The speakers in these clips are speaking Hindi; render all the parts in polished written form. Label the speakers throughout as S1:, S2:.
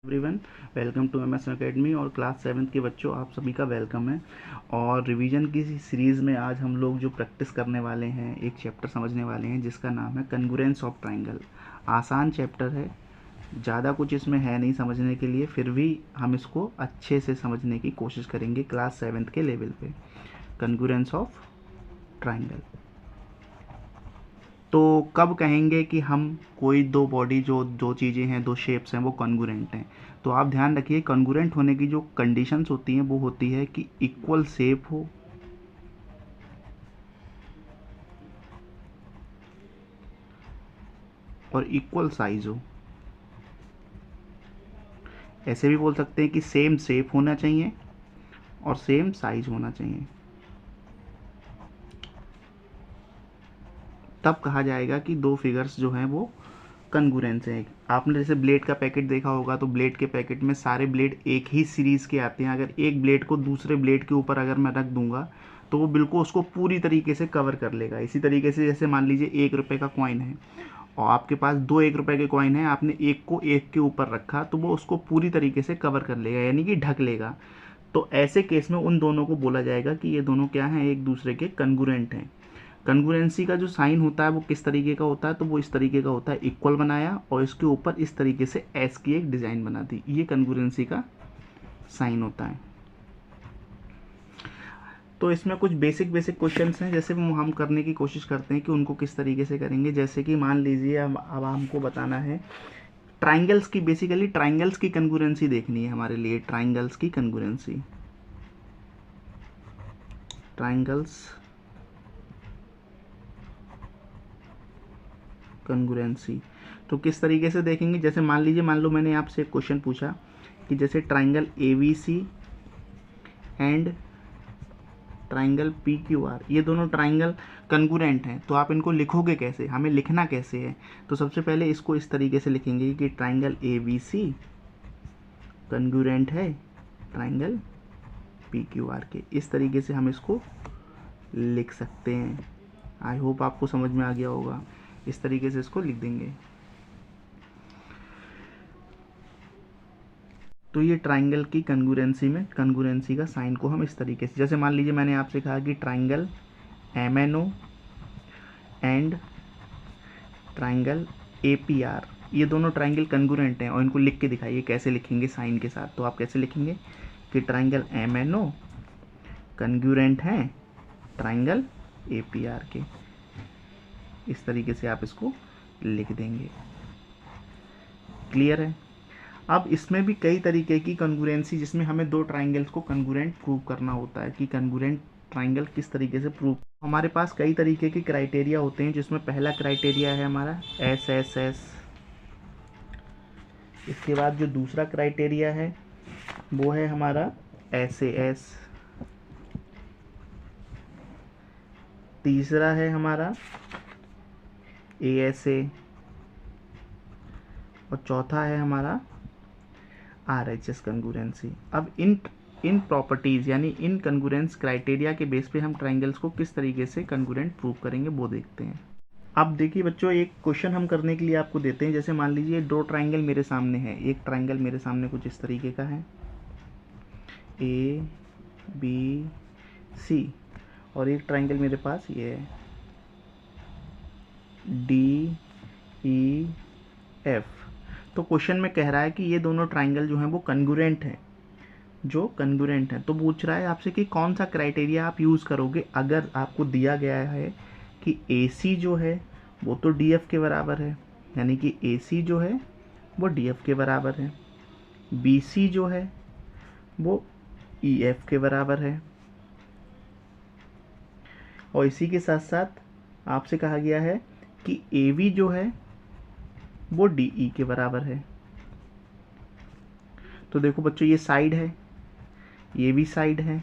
S1: Everyone, welcome to M S academy. और क्लास 7th के बच्चों, आप सभी का वेलकम है। और रिवीजन की सीरीज़ में आज हम लोग जो प्रैक्टिस करने वाले हैं, एक चैप्टर समझने वाले हैं जिसका नाम है कन्गुरेंस ऑफ ट्राइंगल। आसान चैप्टर है, ज़्यादा कुछ इसमें है नहीं समझने के लिए, फिर भी हम इसको अच्छे से समझने की कोशिश करेंगे क्लास 7th के लेवल पे। कन्गुरेंस ऑफ ट्राइंगल। तो कब कहेंगे कि हम कोई दो बॉडी, जो दो चीज़ें हैं, दो शेप्स हैं, वो कॉन्गुरेंट हैं? तो आप ध्यान रखिए, कॉन्गुरेंट होने की जो कंडीशंस होती हैं वो होती है कि इक्वल शेप हो और इक्वल साइज हो। ऐसे भी बोल सकते हैं कि सेम शेप होना चाहिए और सेम साइज होना चाहिए, तब कहा जाएगा कि दो फिगर्स जो हैं वो कन्गुरेंस है। आपने जैसे ब्लेड का पैकेट देखा होगा, तो ब्लेड के पैकेट में सारे ब्लेड एक ही सीरीज़ के आते हैं। अगर एक ब्लेड को दूसरे ब्लेड के ऊपर अगर मैं रख दूंगा तो वो बिल्कुल उसको पूरी तरीके से कवर कर लेगा। इसी तरीके से जैसे मान लीजिए 1 रुपये का कॉइन है और आपके पास दो 1 रुपये के कॉइन है, आपने एक को एक के ऊपर रखा तो वो उसको पूरी तरीके से कवर कर लेगा, यानी कि ढक लेगा। तो ऐसे केस में उन दोनों को बोला जाएगा कि ये दोनों क्या हैं, एक दूसरे के कन्गुरेंट हैं। कन्गुरेंसी का जो साइन होता है वो किस तरीके का होता है? तो वो इस तरीके का होता है, इक्वल बनाया और इसके ऊपर इस तरीके से एस की एक डिज़ाइन बना दी, ये कन्गुरेंसी का साइन होता है। तो इसमें कुछ बेसिक क्वेश्चंस हैं, जैसे वो हम करने की कोशिश करते हैं कि उनको किस तरीके से करेंगे। जैसे कि मान लीजिए अब हमको बताना है ट्राइंगल्स की, बेसिकली ट्राइंगल्स की कन्गुरेंसी देखनी है हमारे लिए। ट्राइंगल्स की कन्गुरेंसी, ट्राइंगल्स कन्गुरेंसी तो किस तरीके से देखेंगे? जैसे मान लीजिए, मान लो मैंने आपसे एक क्वेश्चन पूछा कि जैसे triangle A B C and triangle P Q R, ये दोनों ट्राइंगल कन्गुरेंट हैं, तो आप इनको लिखोगे कैसे, हमें लिखना कैसे है? तो सबसे पहले इसको इस तरीके से लिखेंगे कि ट्राइंगल ए बी सी कन्गुरेंट है ट्राइंगल पी क्यू आर के। इस तरीके से हम इसको लिख सकते हैं। आई होप आपको समझ में आ गया होगा। इस तरीके से इसको लिख देंगे। तो ये ट्राइंगल की कन्गुरेंसी में कन्गुरेंसी का साइन को हम इस तरीके से, जैसे मान लीजिए मैंने आपसे कहा कि triangle M N O and triangle A P R, ये दोनों ट्राइंगल कन्गुरेंट हैं और इनको लिख के दिखाइए कैसे लिखेंगे साइन के साथ। तो आप कैसे लिखेंगे कि triangle M N O congruent हैं ट्राइंगल ए पी आर के। इस तरीके से आप इसको लिख देंगे। क्लियर है? अब इसमें भी कई तरीके की कन्गुरेंसी, जिसमें हमें दो ट्राइंगल्स को कन्गुरेंट प्रूव करना होता है कि कन्गुरेंट ट्राइंगल किस तरीके से प्रूव। हमारे पास कई तरीके के क्राइटेरिया होते हैं, जिसमें पहला क्राइटेरिया है हमारा एस एस एस। इसके बाद जो दूसरा क्राइटेरिया है वो है हमारा एस ए एस। तीसरा है हमारा ए एस ए और चौथा है हमारा आर एच एस कन्गुरेंसी। अब इन प्रॉपर्टीज़ यानी इन कन्गुरेंस क्राइटेरिया के बेस पे हम ट्राइंगल्स को किस तरीके से कन्गुरेंट प्रूव करेंगे वो देखते हैं। अब देखिए बच्चों, एक क्वेश्चन हम करने के लिए आपको देते हैं। जैसे मान लीजिए दो ट्राइंगल मेरे सामने है, एक ट्राइंगल मेरे सामने कुछ इस तरीके का है, ए बी सी, और एक ट्राइंगल मेरे पास ये है, डी ई एफ। तो क्वेश्चन में कह रहा है कि ये दोनों ट्राइंगल जो हैं वो कन्गुरेंट हैं, जो कन्गुरेंट हैं। तो पूछ रहा है आपसे कि कौन सा क्राइटेरिया आप यूज़ करोगे अगर आपको दिया गया है कि ए सी जो है वो तो डी एफ के बराबर है, यानी कि ए सी जो है वो डी एफ के बराबर है, बी सी जो है वो ई एफ के बराबर है, और इसी के साथ साथ आपसे कहा गया है कि ए वी जो है वो डी ई के बराबर है। तो देखो बच्चों, ये साइड है, ये भी साइड है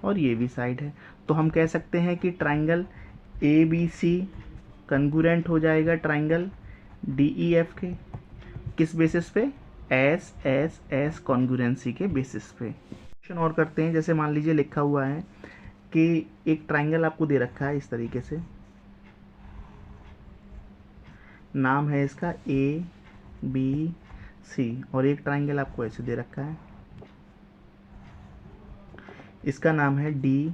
S1: और ये भी साइड है। तो हम कह सकते हैं कि ट्राइंगल ए बी सी कन्गुरेंट हो जाएगा ट्राइंगल डी ई एफ के। किस बेसिस पे? एस एस एस कॉन्गुरेंसी के बेसिस पे। क्वेश्चन और करते हैं। जैसे मान लीजिए लिखा हुआ है कि एक ट्राइंगल आपको दे रखा है इस तरीके से, नाम है इसका ए बी सी, और एक ट्राइंगल आपको ऐसे दे रखा है, इसका नाम है डी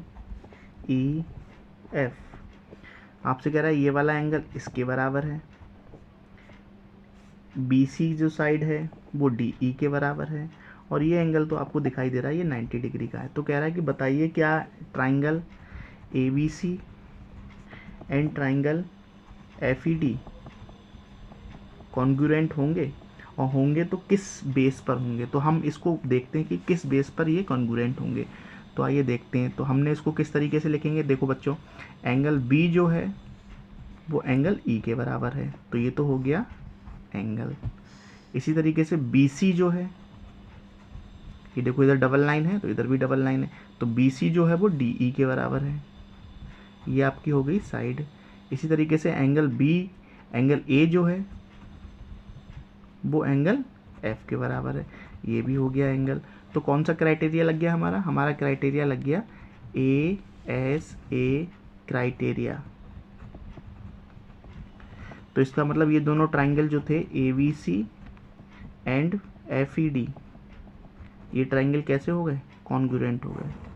S1: ई एफ। आपसे कह रहा है ये वाला एंगल इसके बराबर है, बी सी जो साइड है वो डी ई के बराबर है, और ये एंगल तो आपको दिखाई दे रहा है ये 90 डिग्री का है। तो कह रहा है कि बताइए क्या triangle A B C and triangle F E D congruent होंगे, और होंगे तो किस बेस पर होंगे। तो हम इसको देखते हैं कि किस बेस पर ये कॉन्ग्रुएंट होंगे। तो आइए देखते हैं। तो हमने इसको किस तरीके से लिखेंगे, देखो बच्चों, एंगल बी जो है वो एंगल ई के बराबर है, तो ये तो हो गया एंगल। इसी तरीके से बी सी जो है, ये देखो इधर डबल लाइन है तो इधर भी डबल लाइन है, तो बी सी जो है वो डी ई के बराबर है, ये आपकी हो गई साइड। इसी तरीके से एंगल ए जो है वो एंगल एफ के बराबर है, ये भी हो गया एंगल। तो कौन सा क्राइटेरिया लग गया हमारा क्राइटेरिया लग गया ए एस ए क्राइटेरिया। तो इसका मतलब ये दोनों ट्राइंगल जो थे A B C and F E D, ये ट्राइंगल कैसे हो गए, कॉन्ग्रुएंट हो गए।